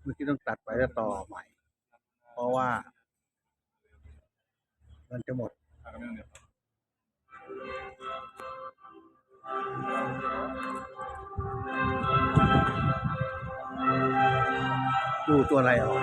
เมื่อกี้ต้องตัดไปแล้วต่อใหม่เพราะว่ามันจะหมดดูตัวอะไรออก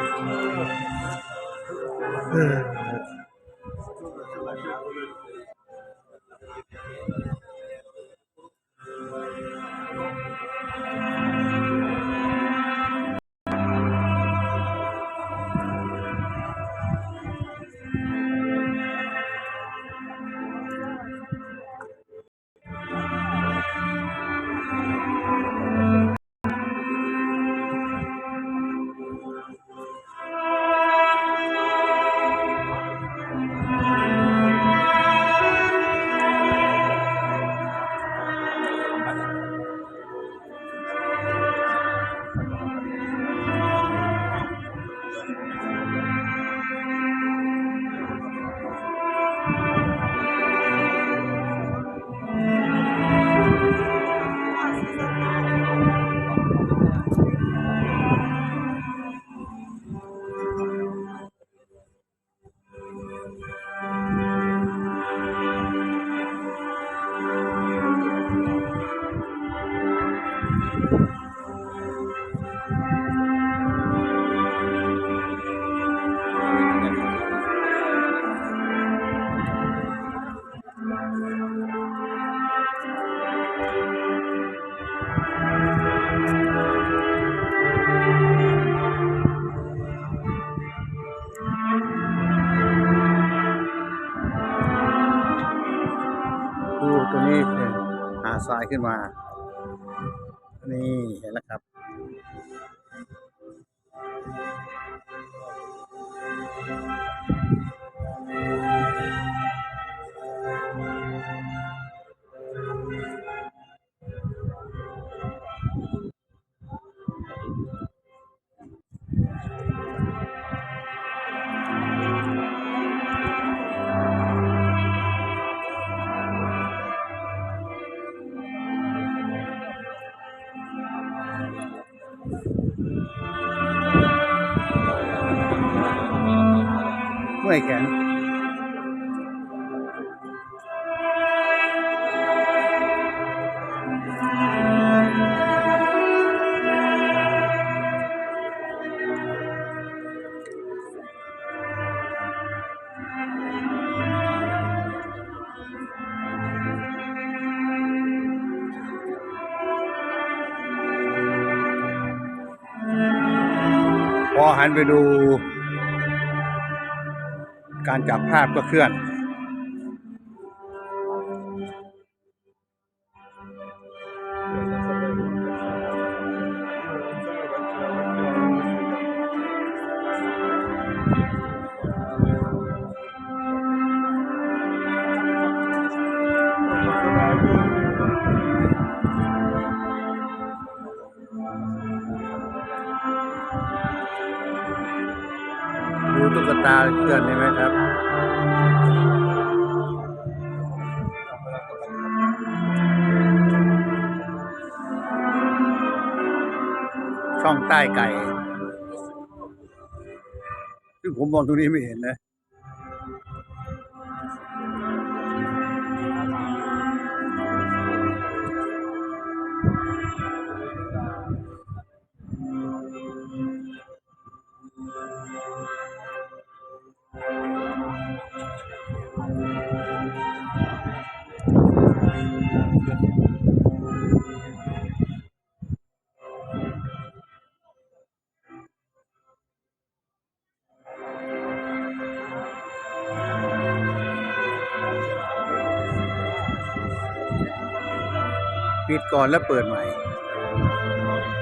ดูตัวนี้คือหาทรายขึ้นมานี่เห็นแล้วครับเมื่อยแขนพอหันไปดูการจับภาพก็เคลื่อนดูตุ๊กตาเคลื่อนเห็นไหมครับช่องใต้ไก่ซึ่งผมมองตรงนี้ไม่เห็นนะปิดก่อนแล้วเปิดใหม่